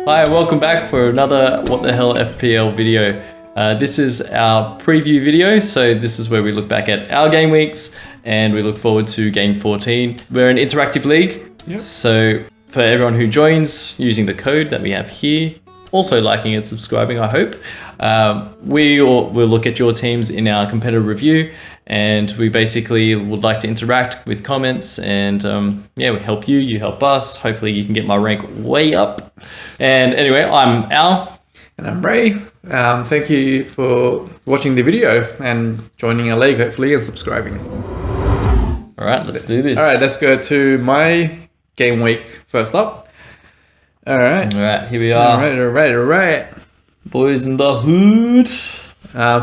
Hi, welcome back for another What the Hell FPL video. This is our preview video, so this is where we look back at our game weeks and we look forward to game 14. We're an interactive league, so for everyone who joins using the code that we have here, also liking and subscribing, I hope, we will look at your teams in our competitive review, and we basically would like to interact with comments and we help you, you help us. Hopefully you can get my rank way up. And anyway, I'm Al. And I'm Ray. Thank you for watching the video and joining our league, hopefully, and subscribing. All right, let's do this. All right, let's go to my game week first up. All right, here we are. All right. Boys in the hood.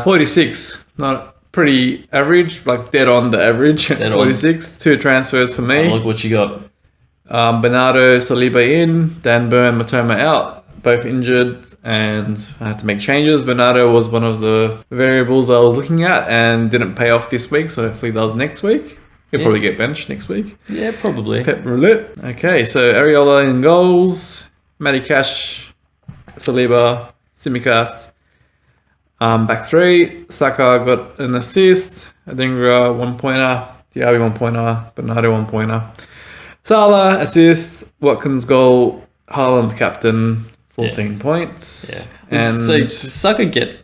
46, not pretty average, like dead on the average. Dead 46, on. 2 transfers for me. Look what you got. Bernardo, Saliba in, Dan Burn, Matoma out. Both injured, and I had to make changes. Bernardo was one of the variables I was looking at and didn't pay off this week, so hopefully does next week. He'll probably get benched next week. Yeah, probably. Pep roulette. Okay, so Areola in goals, Matty Cash, Saliba, Tsimikas. Back 3, Saka got an assist, Adingra 1-pointer, Diaby 1-pointer, Bernardo 1-pointer. Salah assist, Watkins goal, Haaland captain, 14 points. Yeah. And so did Saka get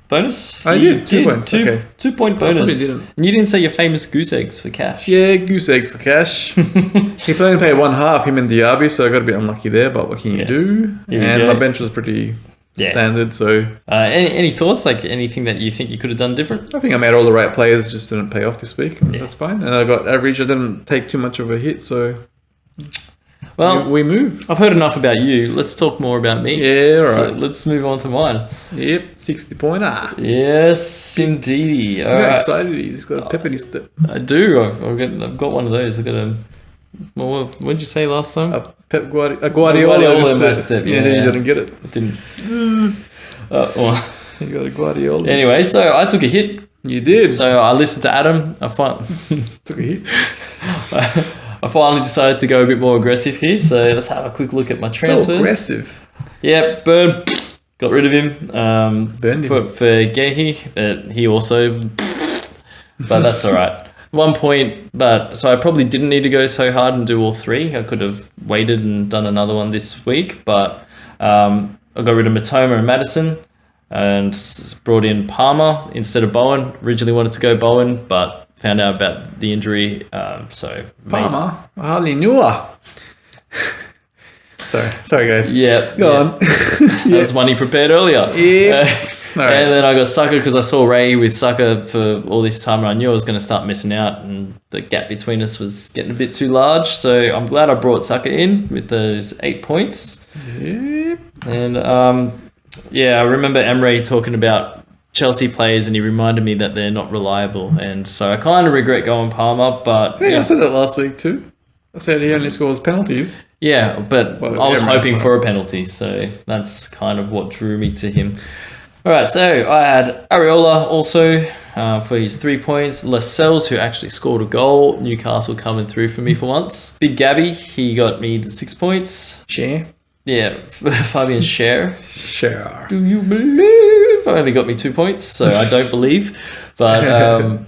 bonus? I did, 2 points. Okay. 2-point I probably bonus. didn't. And you didn't say your famous goose eggs for cash. Yeah, goose eggs for cash. He only paid 1/2, him and Diaby, so I got a bit unlucky there, but what can you do? And my bench was pretty standard, so... Any thoughts? Like anything that you think you could have done different? I think I made all the right players, just didn't pay off this week. And that's fine. And I got average. I didn't take too much of a hit, so... Well, we move. I've heard enough about you. Let's talk more about me. Yeah, all right. So let's move on to mine. Yep, 60-pointer. Yes, indeedy. All I'm right. excited. He's got a pep in his step. I do. I've got one of those. I've got a... Well, what did you say last time? A Guardiola in my step. Yeah, then you didn't get it. I didn't. Well, you got a Guardiola. Anyway, so I took a hit. You did. So I listened to Adam. Took a hit. I finally decided to go a bit more aggressive here. So let's have a quick look at my transfers. So aggressive. Yeah, Burn. Got rid of him. Burned him. For Gehi, but he also... But that's all right. 1 point, but so I probably didn't need to go so hard and do all 3. I could have waited and done another one this week, but I got rid of Matoma and Madison and brought in Palmer instead of Bowen. Originally wanted to go Bowen, but found out about the injury. So Palmer? I hardly knew her. Sorry guys. Yeah. Go on. That's one he prepared earlier. Yeah. Right. And then I got Saka because I saw Ray with Saka for all this time and I knew I was going to start missing out and the gap between us was getting a bit too large. So I'm glad I brought Saka in with those 8 points. Yep. And I remember Emre talking about Chelsea players and he reminded me that they're not reliable. And so I kind of regret going Palmer, but... Hey, I said that last week too. I said he only scores penalties. Yeah, but Well, I was Emre, hoping for a penalty. So that's kind of what drew me to him. All right, so I had Areola also for his 3 points. Lascelles, who actually scored a goal. Newcastle coming through for me for once. Big Gabby, he got me the 6 points. Share. Yeah, Fabian Schär. Share. Do you believe? Only got me 2 points, so I don't believe. But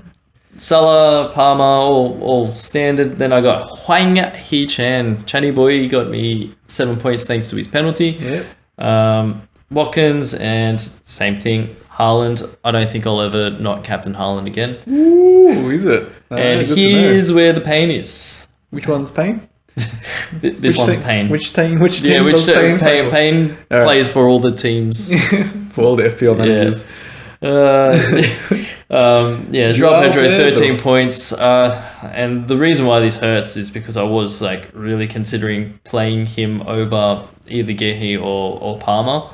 Salah, Palmer, all standard. Then I got Huang Hee-chan. Channy boy got me 7 points thanks to his penalty. Yep. Watkins and same thing. Haaland. I don't think I'll ever not captain Haaland again. Ooh, is it? And here's where the pain is. Which one's pain? This one's pain. Which team? Pain plays for all the teams. For all the FPL managers. Joao Pedro 13 points. And the reason why this hurts is because I was like really considering playing him over either Gehi or Palmer.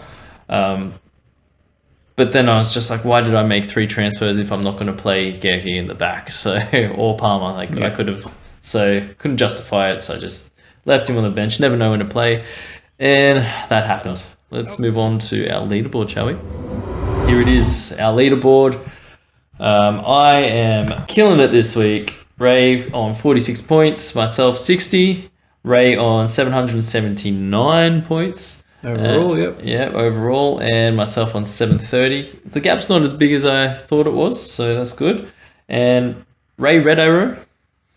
But then I was just like, why did I make 3 transfers if I'm not going to play Gehi in the back? So or Palmer, I could have, so couldn't justify it. So I just left him on the bench. Never know when to play, and that happened. Let's move on to our leaderboard, shall we? Here it is, our leaderboard. I am killing it this week. Ray on 46 points, myself 60. Ray on 779 points. Overall, yep. Yeah, overall, and myself on 730. The gap's not as big as I thought it was, so that's good. And Ray Red Arrow,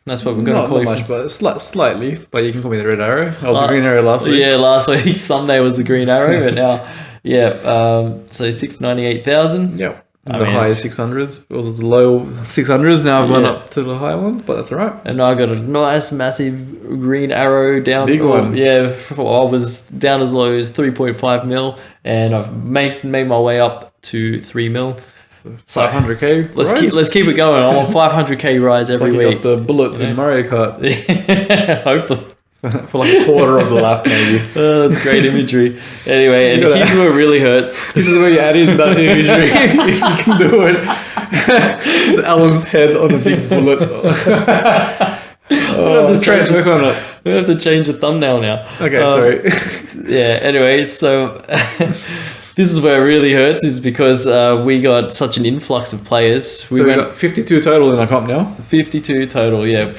that's what we're going to call you. Not much, but slightly. But you can call me the Red Arrow. I was the Green Arrow last week. Yeah, last week's thumbnail was the Green Arrow, but now, so 698,000. Yep. The high 600s. It was the low 600s. Now I've gone up to the high ones, but that's all right. And I got a nice, massive Green Arrow down. Big one. Yeah, I was down as low as 3.5 mil, and I've made my way up to 3 mil. So 500k. Let's keep it going. I want 500k rise every week. You got the bullet in Mario Kart. Hopefully. For like a quarter of the lap, maybe. Oh, that's great imagery. Anyway, and here's where it really hurts. This is where you add in that imagery if you can do it. Just Alan's head on a big bullet. We have to change the thumbnail now. Okay, sorry. Yeah. Anyway, so this is where it really hurts, is because we got such an influx of players. We got 52 total in our comp now. 52 total, yeah,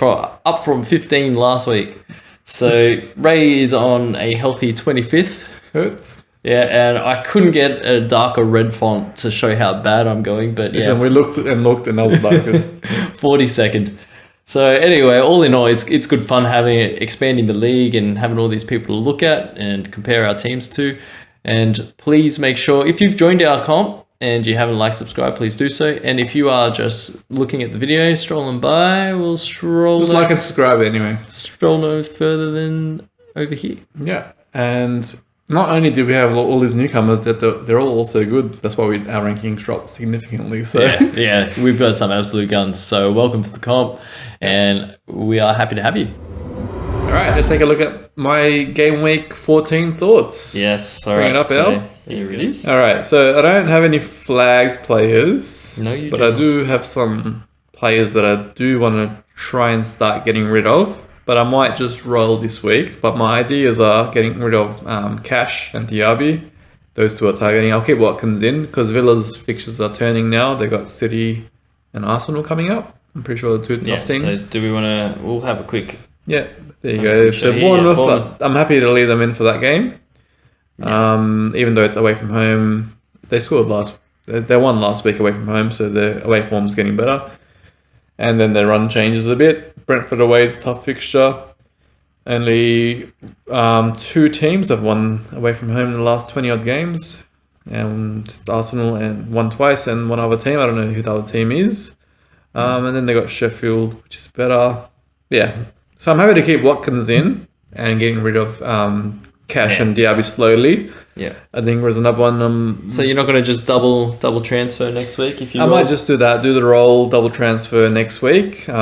up from 15 last week. So Ray is on a healthy 25th. Hurts. Yeah, and I couldn't get a darker red font to show how bad I'm going, but yeah. And we looked, and that was the darkest. 42nd. So anyway, all in all, it's good fun expanding the league and having all these people to look at and compare our teams to. And please make sure, if you've joined our comp and you haven't liked, subscribe, please do so. And if you are just looking at the video, strolling by, we'll stroll. Just like and subscribe anyway. Stroll no further than over here. Yeah, and not only do we have all these newcomers, that they're all also good. That's why our rankings dropped significantly. So yeah, we've got some absolute guns. So welcome to the comp, and we are happy to have you. All right, let's take a look at my Gameweek14 thoughts. Yes, all Bring right. it up, Al. Here it is. All right, so I don't have any flagged players. No, you but don't. I do have some players that I do want to try and start getting rid of. But I might just roll this week. But my ideas are getting rid of Cash and Diaby. Those two are targeting. I'll keep Watkins in because Villa's fixtures are turning now. They got City and Arsenal coming up. I'm pretty sure the two tough teams. So do we want to? We'll have a quick. Yeah, there you go. So Bournemouth, I'm happy to leave them in for that game. Yeah. Even though it's away from home, they scored they won last week away from home, so their away form's getting better. And then their run changes a bit. Brentford away is a tough fixture. Only 2 teams have won away from home in the last 20 odd games. And it's Arsenal and won twice, and one other team. I don't know who the other team is. And then they got Sheffield, which is better. Yeah. So I'm happy to keep Watkins in and getting rid of Cash and Diaby slowly. Yeah. I think there's another one. So you're not going to just double transfer next week if you I might just do that, do the roll, double transfer next week. But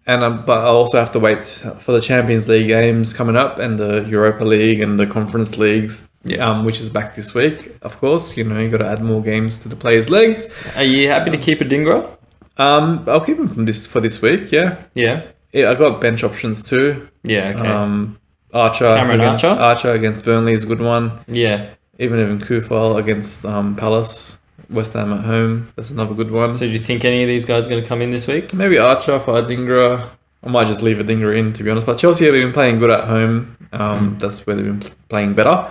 I'll also have to wait for the Champions League games coming up and the Europa League and the Conference Leagues, which is back this week, of course. You got to add more games to the players' legs. Are you happy to keep a Dingra? I'll keep him for this week, yeah. Yeah. Yeah, I've got bench options too. Yeah, okay. Archer against Burnley is a good one. Yeah. Even Kufal against Palace. West Ham at home, that's another good one. So do you think any of these guys are going to come in this week? Maybe Archer for Adingra. I might just leave Adingra in, to be honest. But Chelsea have been playing good at home. That's where they've been playing better.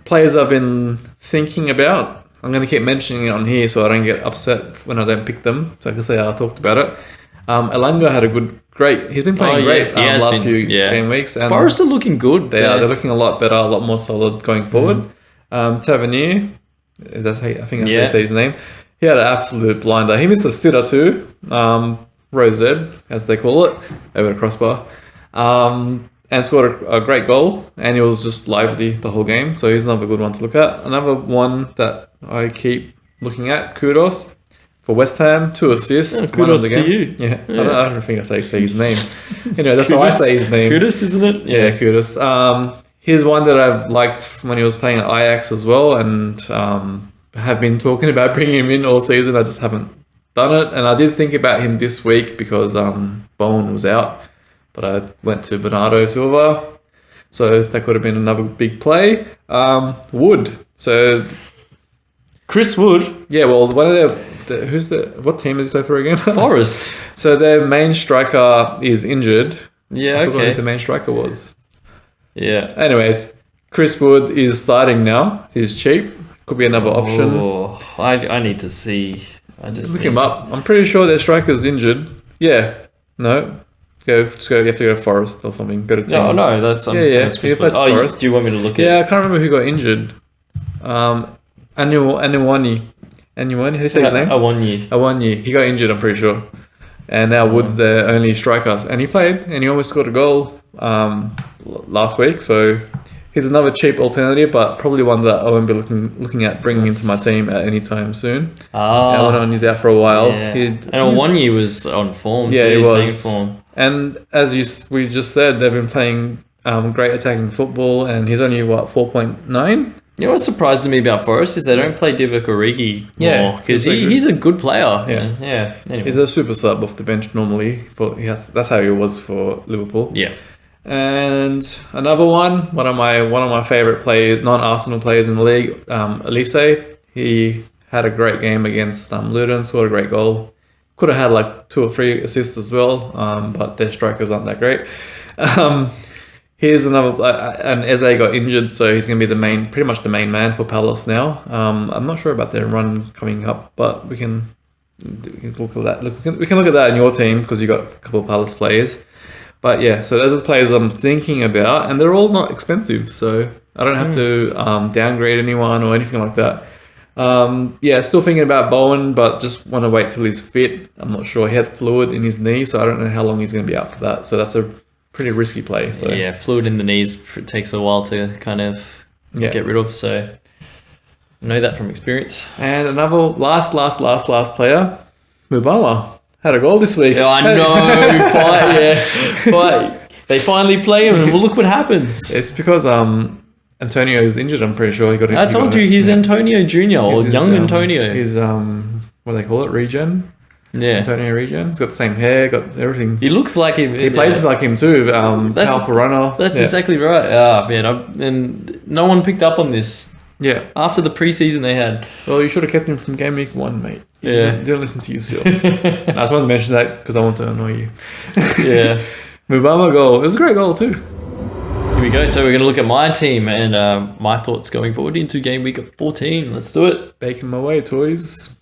Players I've been thinking about, I'm going to keep mentioning it on here so I don't get upset when I don't pick them. So I can say I talked about it. Elanga had he's been playing great last few game weeks. And Forest are looking good. They're looking a lot better, a lot more solid going forward. Tavernier, I think that's how you say his name. He had an absolute blinder. He missed a sitter too, Rosette, as they call it, over the crossbar, and scored a great goal. And he was just lively the whole game. So he's another good one to look at. Another one that I keep looking at, Kudos. For West Ham, 2 assists. Yeah, kudos to you. Yeah. I don't think I say his name. That's how I say his name. Kudos, isn't it? Yeah, Kudos. Here's one that I've liked when he was playing at Ajax as well, and have been talking about bringing him in all season. I just haven't done it, and I did think about him this week because Bowen was out, but I went to Bernardo Silva, so that could have been another big play. Wood. So Chris Wood. Yeah, well, one of what team does he play for again? Forest. So their main striker is injured. Yeah, I forgot who the main striker was. Yeah. Anyways, Chris Wood is starting now. He's cheap. Could be another option. Oh, I need to see. I just Look him up. I'm pretty sure their striker's injured. Yeah. No. You have to go Forest or something. Go to Team. No, no, that's He plays Forest. Do you want me to look at? Yeah, I can't remember who got injured. Anuwani. How do you say his name? Awanyi. He got injured, I'm pretty sure. And now Wood's the only striker. And he played, and he almost scored a goal last week. So he's another cheap alternative, but probably one that I won't be looking at bringing into my team at any time soon. Awanyi's out for a while. Yeah. And Awanyi was on form. Yeah, too. he was. Form. And as we just said, they've been playing great attacking football, and he's only, 4.9? You know what surprises me about Forest is they don't play Divock Origi more because he's a good player. Yeah. Anyway. He's a super sub off the bench normally. That's how he was for Liverpool. Yeah. And another one of my favorite players, non-Arsenal players in the league, Elise. He had a great game against Luton, scored a great goal. Could have had like 2 or 3 assists as well, but their strikers aren't that great. Here's another, and Eze got injured, so he's going to be pretty much the main man for Palace now. I'm not sure about their run coming up, but we can look at that. We can look at that in your team because you got a couple of Palace players. But yeah, so those are the players I'm thinking about, and they're all not expensive, so I don't have to downgrade anyone or anything like that. Still thinking about Bowen, but just want to wait till he's fit. I'm not sure. He had fluid in his knee, so I don't know how long he's going to be out for that. So that's a pretty risky play. So yeah, fluid in the knees takes a while to kind of get rid of. So I know that from experience. And another last player, Mubama, had a goal this week. Yeah, I know, but they finally play him, and look what happens. It's because Antonio is injured. I'm pretty sure I told you he's Antonio Junior or young Antonio. He's what do they call it? Regen. Yeah, Antonio Regen. He's got the same hair, got everything. He looks like him. He plays like him too. Powerful runner. That's exactly right. Man, and no one picked up on this. Yeah. After the preseason they had. Well, you should have kept him from Gameweek 1, mate. You didn't listen to yourself. I just wanted to mention that because I want to annoy you. Yeah. Mubama goal. It was a great goal too. Here we go. So we're going to look at my team and my thoughts going forward into game week 14. Let's do it. Baking my way, toys.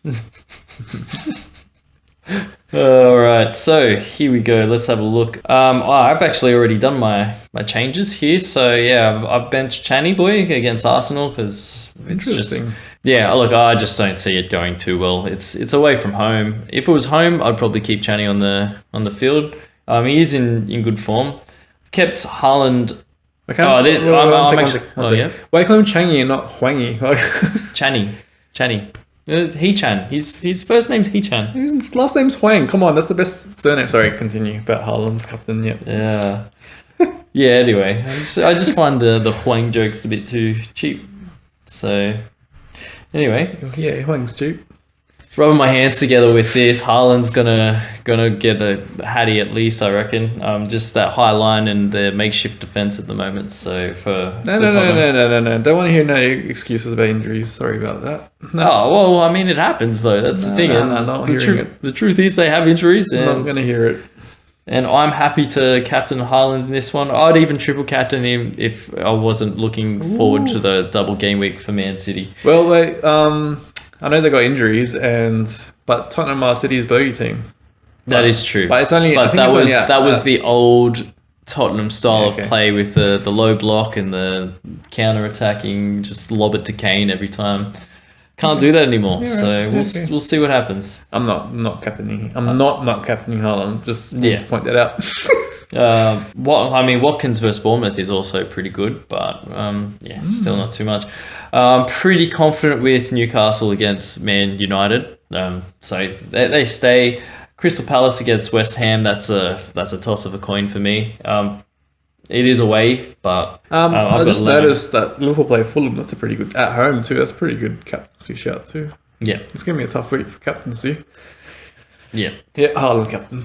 All right. So here we go. Let's have a look. I've actually already done my changes here. So yeah, I've benched Channy Boy against Arsenal because it's just look, I just don't see it going too well. It's away from home. If it was home, I'd probably keep Channy on the field. He is in good form. Kept Haaland. Why call him Changi and not Hwangi? Channy. He-Chan. His first name's He-Chan. His last name's Hwang. Come on, that's the best surname. Sorry, continue about Haaland's captain. Yep. Yeah. Yeah. Anyway, I just find the Hwang jokes a bit too cheap. So anyway, yeah, Hwang's cheap. Rubbing my hands together with this, Haaland's gonna get a hattie at least, I reckon. Just that high line and the makeshift defense at the moment. So no. Don't want to hear no excuses about injuries. Sorry about that. No. Oh well, I mean it happens though. That's the thing. The truth is they have injuries. And I'm not gonna hear it. And I'm happy to captain Haaland in this one. I'd even triple captain him if I wasn't looking forward to the double game week for Man City. Well, wait. I know they got injuries, but Tottenham are City's bogey team. That is true. But it's only. That was the old Tottenham style of play with the low block and the counter attacking, just lob it to Kane every time. Can't do that anymore. Yeah, so we'll see what happens. I'm not captaining. I'm not captaining Haaland. Just to point that out. Watkins versus Bournemouth is also pretty good, but still not too much. Pretty confident with Newcastle against Man United. So they stay. Crystal Palace against West Ham. That's a toss of a coin for me. It is away, but I just noticed that Liverpool play Fulham. That's a pretty good at home too. That's a pretty good captaincy shout too. Yeah, it's gonna be a tough week for captaincy. Yeah, Haaland captain.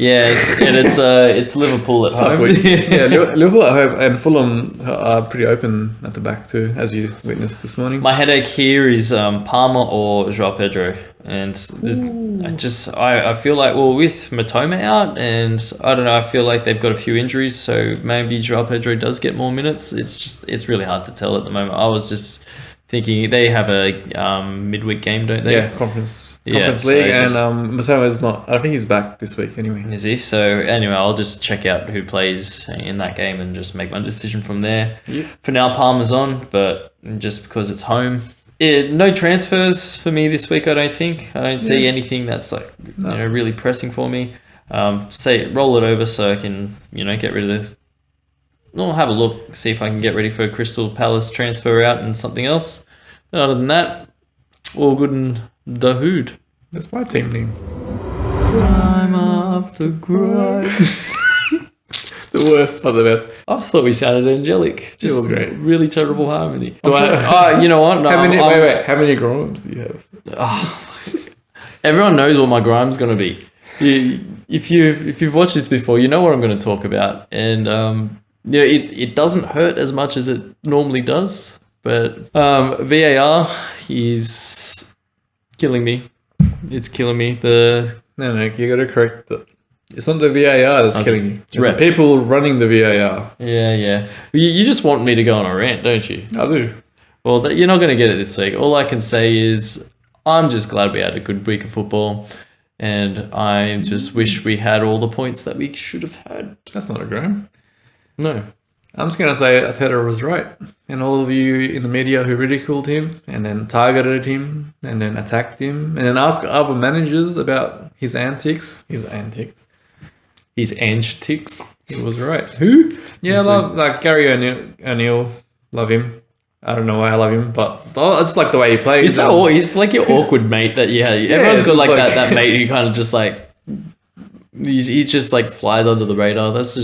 it's Liverpool at Tough home. week. Yeah, Liverpool at home and Fulham are pretty open at the back too, as you witnessed this morning. My headache here is Palmer or Joao Pedro, and I feel like with Matoma out, and I don't know, I feel like they've got a few injuries, so maybe Joao Pedro does get more minutes. It's really hard to tell at the moment. I was just thinking they have a midweek game, don't they? Yeah, Conference Yeah, League, and Matoma is not. I think he's back this week anyway. Is he? So anyway, I'll just check out who plays in that game and just make my decision from there. Yep. For now, Palmer's on, but just because it's home. No transfers for me this week, I don't think. I don't see anything that's like really pressing for me. Roll it over so I can get rid of I'll have a look, see if I can get ready for a Crystal Palace transfer out and something else. Other than that, all good in the hood. That's my team name. Grime after grime. The worst, not the best. I thought we sounded angelic. Just great. Really terrible harmony. You know what? No, wait. How many grimes do you have? Everyone knows what my grime's going to be. If you've watched this before, you know what I'm going to talk about. And it doesn't hurt as much as it normally does. But VAR is killing me. It's killing me. No, you got to correct that. It's not the VAR that's killing you. It's the people running the VAR. Yeah. You just want me to go on a rant, don't you? I do. Well, you're not going to get it this week. All I can say is I'm just glad we had a good week of football. And I just wish we had all the points that we should have had. That's not a grime. No. I'm just going to say Arteta was right. And all of you in the media who ridiculed him and then targeted him and then attacked him and then asked other managers about his antics. His antics. He was right. Who? Yeah, I love Gary O'Neill. Love him. I don't know why I love him, but I just like the way he plays. He's like your awkward mate that you have. Everyone's got like that mate who kind of just like he just like flies under the radar. That's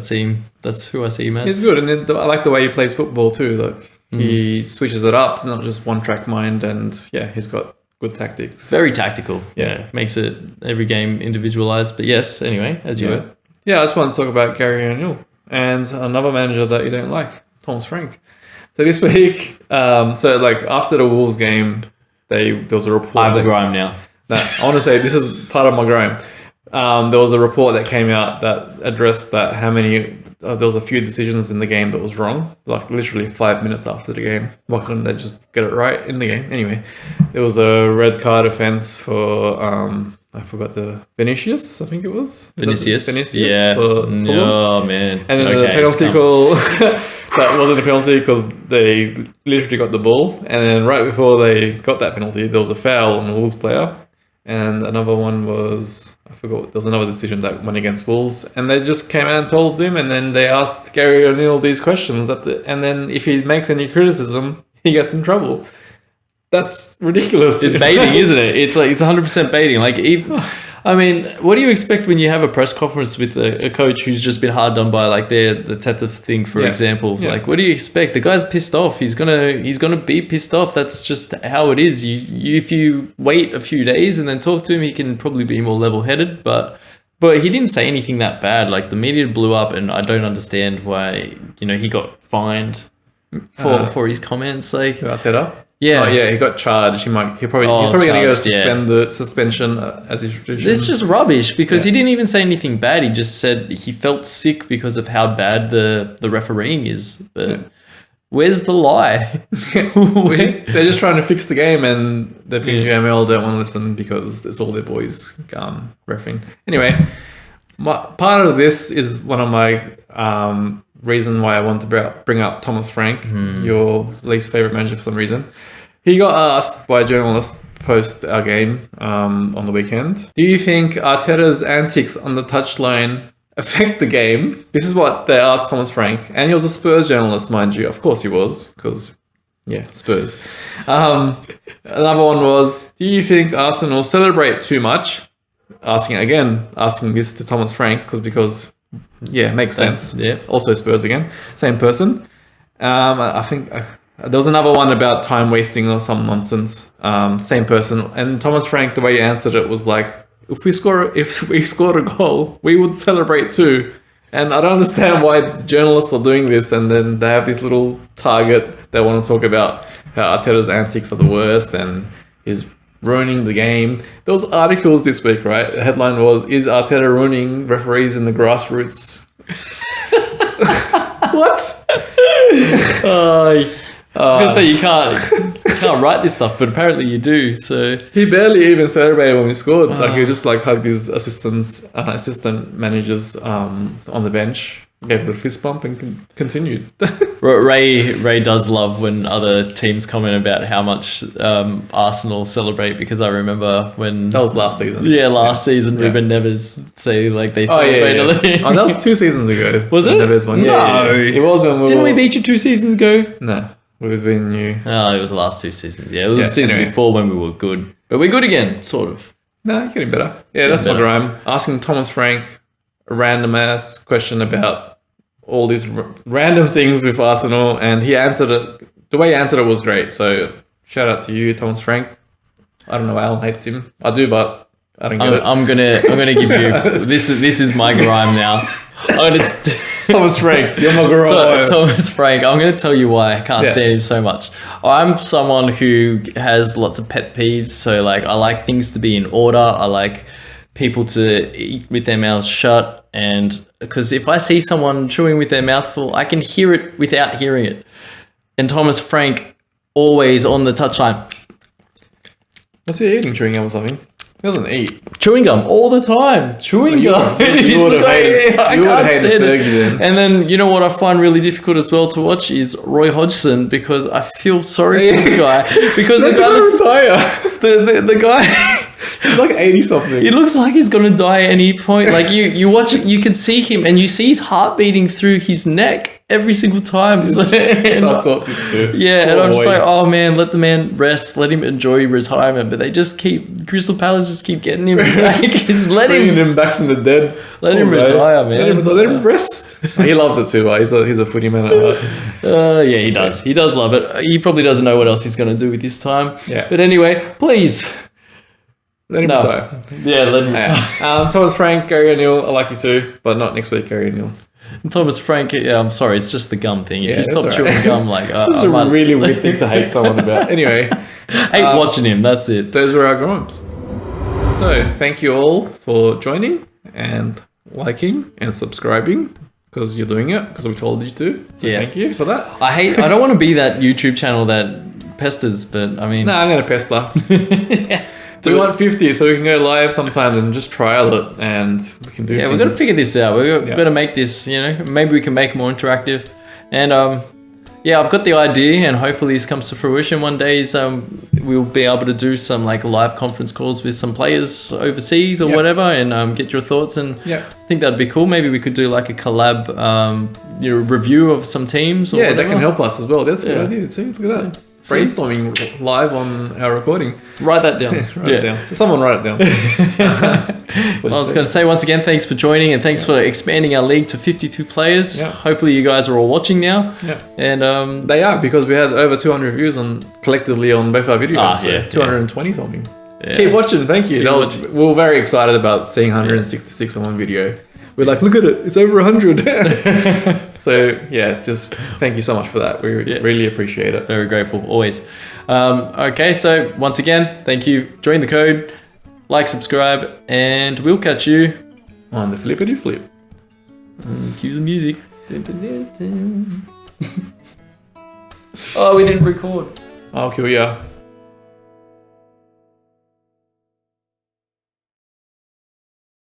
him. That's who I see him as. He's good, and I like the way he plays football too. Like he switches it up, not just one track mind, and he's got good tactics. Very tactical. Yeah. Makes it every game individualized. But yes, anyway, as you were. Yeah, I just want to talk about Gary O'Neill and another manager that you don't like, Thomas Frank. So this week, after the Wolves game, there was a report. I have a grime now. No, I want to say this is part of my grime. There was a report that came out that addressed that there was a few decisions in the game that was wrong, like literally 5 minutes after the game. Why couldn't they just get it right in the game? Anyway, it was a red card offense for I forgot the Vinicius, I think it was. Vinicius? Yeah. Oh man. And then the penalty call that wasn't a penalty because they literally got the ball, and then right before they got that penalty, there was a foul on the Wolves player, and another one was. I forgot, there was another decision that went against Wolves, and they just came out and told him, and then they asked Gary O'Neill these questions, and then if he makes any criticism, he gets in trouble. That's ridiculous. It's baiting, isn't it? It's 100% baiting. What do you expect when you have a press conference with a coach who's just been hard done by the Teta thing, for example? Yeah. What do you expect? The guy's pissed off. He's gonna be pissed off. That's just how it is. If you wait a few days and then talk to him, he can probably be more level-headed. But he didn't say anything that bad. The media blew up, and I don't understand why he got fined for his comments. Arteta? Yeah. Oh, yeah, he got charged. He's probably going to get suspension as his tradition. It's just rubbish because he didn't even say anything bad. He just said he felt sick because of how bad the refereeing is. But where's the lie? They're just trying to fix the game, and the PGML don't want to listen because it's all their boys reffing. Anyway, part of this is one of my reason why I want to bring up Thomas Frank, your least favorite manager for some reason. He got asked by a journalist post our game on the weekend, do you think Arteta's antics on the touchline affect the game? This is what they asked Thomas Frank, and he was a Spurs journalist, mind you. Of course he was, because Spurs. Another one was, do you think Arsenal celebrate too much? Asking this to Thomas Frank because makes sense. Yeah. Also Spurs again. Same person. I think there was another one about time wasting or some nonsense. Same person. And Thomas Frank, the way he answered it was like, if we scored a goal, we would celebrate too. And I don't understand why journalists are doing this, and then they have this little target they want to talk about how Arteta's antics are the worst and he's ruining the game. There was articles this week, right? The headline was, "Is Arteta ruining referees in the grassroots?" What? I was gonna say you can't write this stuff, but apparently you do. So he barely even celebrated when we scored. Like he just like hugged his assistant managers on the bench, gave it a fist bump, and continued. Ray does love when other teams comment about how much Arsenal celebrate, because I remember when That was last season. Yeah, last season Ruben Neves say like they celebrate. Oh, that was 2 seasons ago. Was it? Neves won. No. It was when Didn't we beat you 2 seasons ago? No, we've been new. Oh, it was the last 2 seasons. Yeah, it was the season before when we were good, but we're good again, sort of. No, you're getting better. Yeah, that's my grime. Asking Thomas Frank a random ass question about all these random things with Arsenal, and he answered it. The way he answered it was great. So shout out to you, Thomas Frank. I don't know why Alan hates him. I do, but I don't get it. I'm gonna give you this is my grime now. Thomas Frank, you're my grime. Thomas Frank, I'm gonna tell you why I can't stand him so much. I'm someone who has lots of pet peeves. So like I like things to be in order. I like people to eat with their mouths shut, and because if I see someone chewing with their mouth full, I can hear it without hearing it. And Thomas Frank always on the touchline. What's he eating? Chewing gum or something? He doesn't eat. Chewing gum all the time. Chewing gum. You would have hated Fergie then. And then, you know what I find really difficult as well to watch is Roy Hodgson, because I feel sorry for the guy. Because the guy looks... retire. The guy... He's like 80 something. He looks like he's gonna die at any point. Like you watch, you can see him, and you see his heart beating through his neck every single time. So, I thought this too. Yeah, and I'm just like, oh man, let the man rest, let him enjoy retirement. But they just keep Crystal Palace just keep getting him back. Just bringing him back from the dead. Let him retire, man. Let him rest. He loves it too. He's a footy man at heart. Yeah, he does. He does love it. He probably doesn't know what else he's gonna do with his time. Yeah. But anyway, please. Let him retire. Yeah, let him retire. Thomas Frank, Gary O'Neill, I like you too, but not next week, Gary O'Neill. Thomas Frank, I'm sorry, it's just the gum thing. If you stop chewing gum, like... This is a really weird thing to hate someone about. Anyway. Hate watching him, that's it. Those were our grimes. So, thank you all for joining and liking and subscribing, because you're doing it, because we told you to. So thank you for that. I don't want to be that YouTube channel that pesters, but I mean... No, I'm going to pester. We want 50 so we can go live sometimes and just trial it, and we can do we're going to figure this out. We're going to make this, maybe we can make it more interactive. And I've got the idea, and hopefully this comes to fruition one day, is we'll be able to do some like live conference calls with some players overseas or whatever, and get your thoughts. And I think that'd be cool. Maybe we could do like a collab review of some teams or whatever. That can help us as well. That's a good idea. See, look at that. Brainstorming live on our recording. Write that down. Write it down. So someone write it down. I was going to say once again, thanks for joining, and thanks for expanding our league to 52 players. Yeah. Hopefully you guys are all watching now. Yeah. And they are, because we had over 200 views collectively on both our videos. 220 something. Yeah. Keep watching. Thank you. We were very excited about seeing 166 on one video. We're like, look at it, it's over 100. So just thank you so much for that. We really appreciate it. Very grateful, always. Okay, so once again, thank you. Join the code, like, subscribe, and we'll catch you on the flippity flip. Cue the music. Oh, we didn't record. Okay, we are.